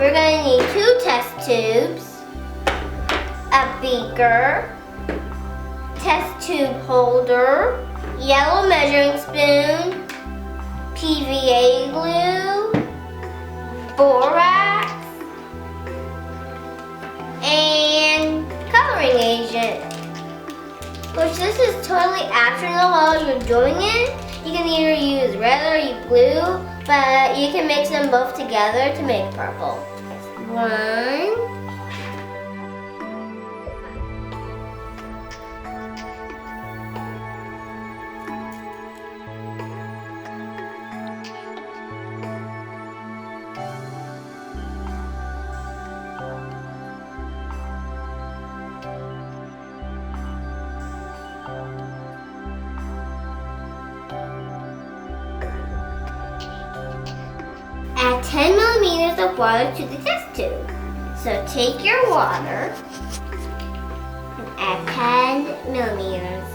We're going to need 2 test tubes, a beaker, test tube holder, yellow measuring spoon, PVA glue, borax, and coloring agent. Which this is totally optional while you're doing it. You can either use red or blue, but you can mix them both together to make purple. 1, add 10 millimeters of water to the test tube. So take your water and add 10 millimeters.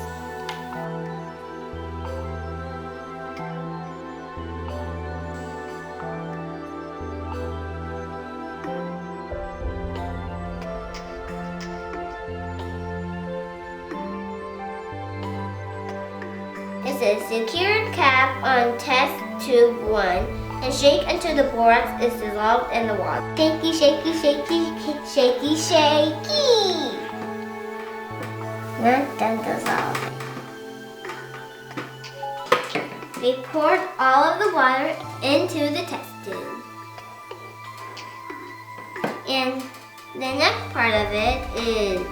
It says secure cap on test tube 1 and shake until the borax is dissolved in the water. Shaky, shaky, shaky, shaky, shaky. Not done dissolving. We poured all of the water into the test tube. And the next part of it is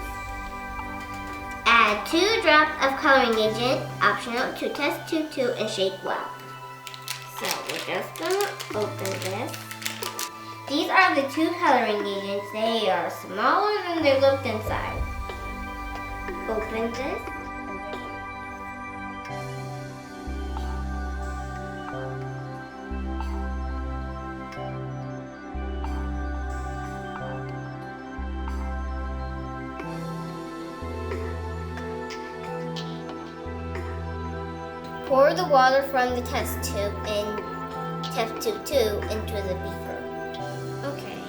add 2 drops of coloring agent, optional, to test tube 2 and shake well. So we're just gonna open this. These are the 2 coloring agents. They are smaller than they look inside. Open this. Pour the water from the test tube and test tube 2 into the beaker. Okay.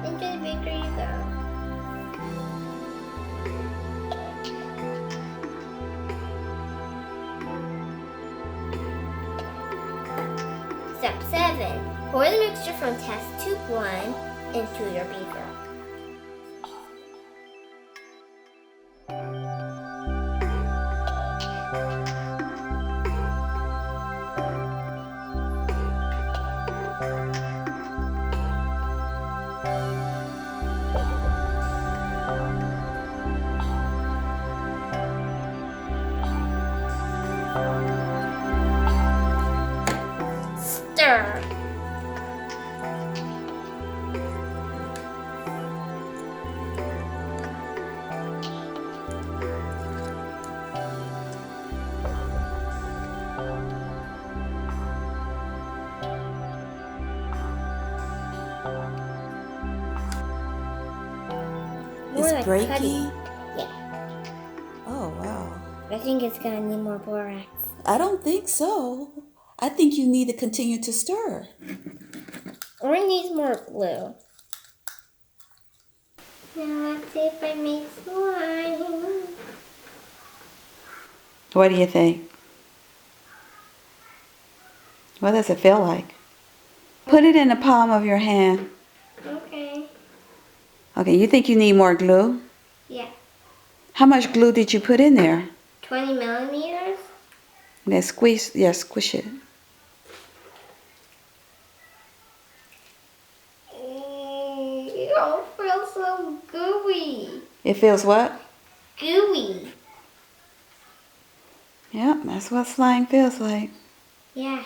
Into the beaker you go. Step 7. Pour the mixture from test tube 1 into your beaker. Stir. It's breaking? Yeah. Oh, wow. I think it's gonna need more borax. I don't think so. I think you need to continue to stir. Or it needs more glue. Now let's see if I make slime. What do you think? What does it feel like? Put it in the palm of your hand. Okay. Okay, you think you need more glue? Yeah. How much glue did you put in there? 20 millimeters. Then squish it. It all feels so gooey. It feels what? Gooey. Yep, that's what slime feels like. Yeah.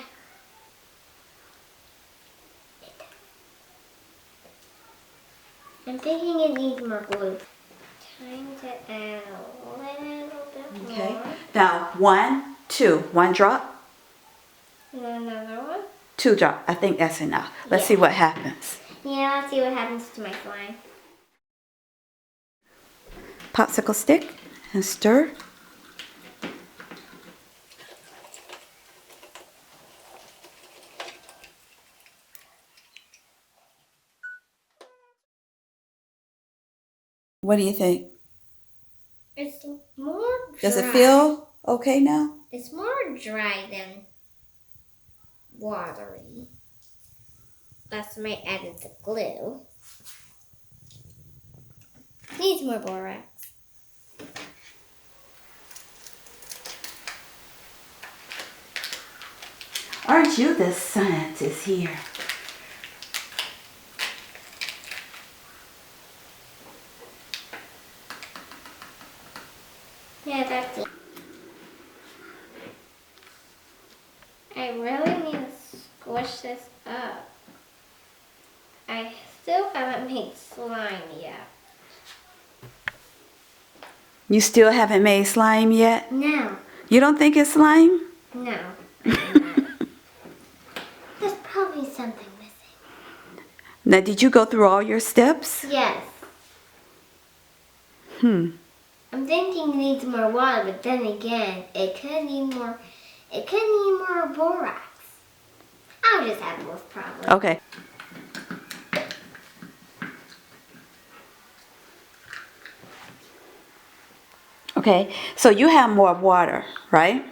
I'm thinking it needs more glue. Time to add a little bit Okay. more. Now, 1, 2. 1 drop, And another one. 2 drop. I think that's enough. Let's Yeah. see what happens. Yeah, let's see what happens to my slime. Popsicle stick and stir. What do you think? It's more dry. Does it feel okay now? It's more dry than watery. That's why I added the glue. Needs more borax. Aren't you the scientist here? Yeah, that's it. I really need to squish this up. I still haven't made slime yet. You still haven't made slime yet? No. You don't think it's slime? No. There's probably something missing. Now, did you go through all your steps? Yes. I'm thinking it needs more water, but then again, it could need more. It could need more borax. I'll just have both probably. Okay. Okay, so you have more water, right?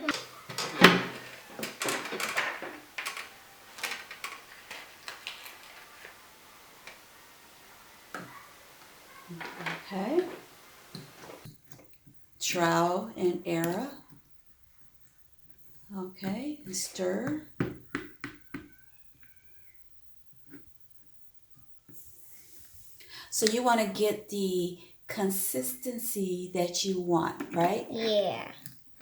Okay. Trial and error. Okay, and stir. So you want to get the consistency that you want, right? Yeah.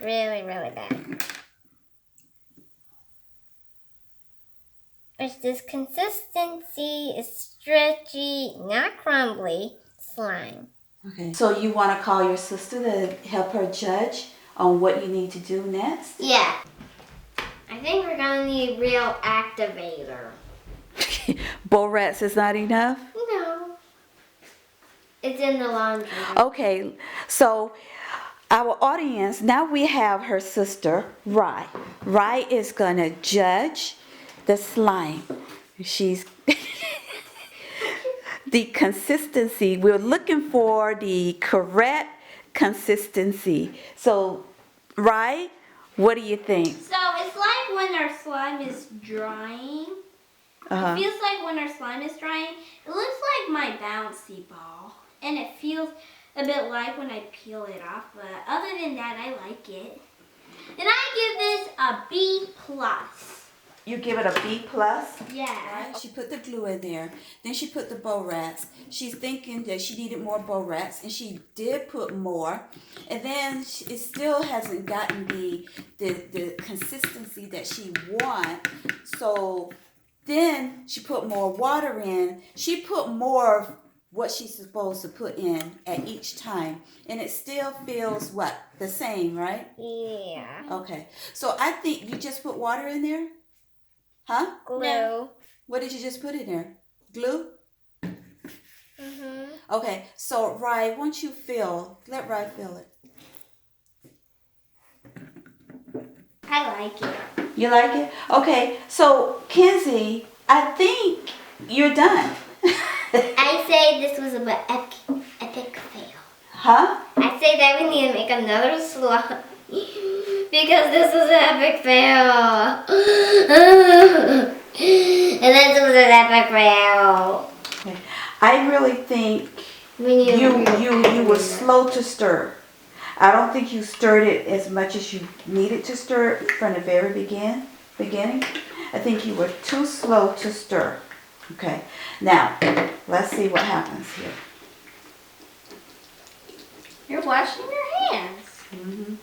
Really, really bad. Which this consistency is stretchy, not crumbly slime. Okay. So you want to call your sister to help her judge on what you need to do next? Yeah. I think we're gonna need real activator. Borax is not enough? No. It's in the laundry. Okay, so our audience, now we have her sister, Rye. Rye is gonna judge the slime. She's the consistency. We're looking for the correct consistency. So, Rye, what do you think? So it's like when our slime is drying. Uh-huh. It feels like when our slime is drying. It looks like my bouncy ball. And it feels a bit like when I peel it off. But other than that, I like it. And I give this a B+. You give it a B+? Yeah. Right? She put the glue in there. Then she put the borax. She's thinking that she needed more borax, and she did put more. And then it still hasn't gotten the consistency that she wants. So then she put more water in. She put more of what she's supposed to put in at each time. And it still feels what? The same, right? Yeah. Okay. So I think you just put water in there? Huh? Glue. No. What did you just put in there? Glue? Mm-hmm. Okay, so Rye, once you let Rye feel it. I like it. You like it? Okay, so Kenzie, I think you're done. I say this was an epic fail. Huh? I say that we need to make another slime. Because this was an epic fail. And this was an epic fail. Okay. I really think you were slow to stir. I don't think you stirred it as much as you needed to stir it from the very beginning. I think you were too slow to stir. Okay. Now, let's see what happens here. You're washing your hands. Mm-hmm.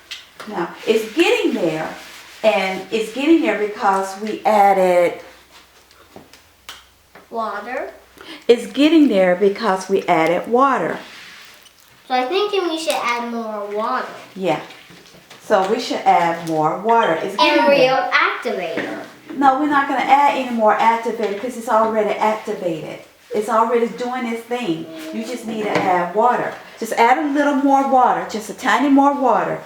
Now, it's getting there, and it's getting there because we added... Water. It's getting there because we added water. So I think we should add more water. Yeah. So we should add more water. It's getting And real there. activator. No, we're not going to add any more activator because it's already activated. It's already doing its thing. You just need to add water. Just add a little more water, just a tiny more water.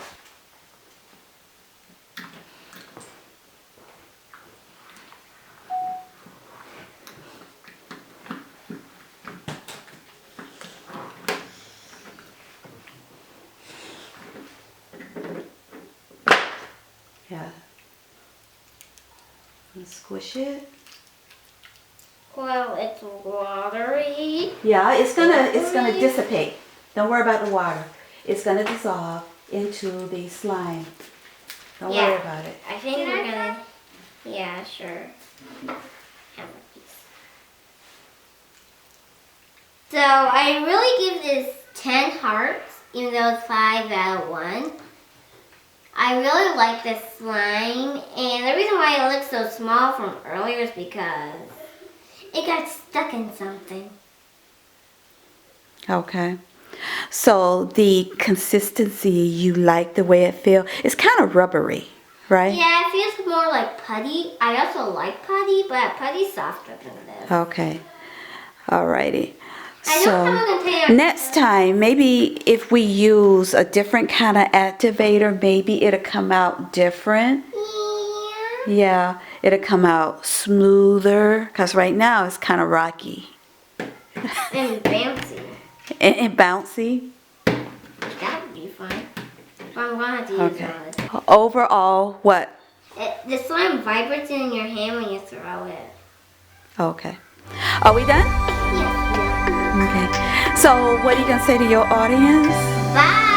Yeah. And squish it. Well, it's watery. Yeah, it's gonna dissipate. Don't worry about the water. It's gonna dissolve into the slime. Don't worry about it. I think we're gonna. Yeah, sure. Have a piece. So I really give this 10 hearts, even though it's 5 out of 1. I really like this slime, and the reason why it looks so small from earlier is because it got stuck in something. Okay. So the consistency, you like the way it feels. It's kind of rubbery, right? Yeah, it feels more like putty. I also like putty, but putty's softer than this. Okay. Alrighty. I don't have a container. Next time, maybe if we use a different kind of activator, maybe it'll come out different. Yeah. Yeah, it'll come out smoother, because right now it's kind of rocky. And bouncy. And bouncy. That would be fun. I'm gonna have to use Okay. one. Overall, what? The slime vibrates in your hand when you throw it. Okay. Are we done? Yes. Okay. So what are you going to say to your audience? Bye.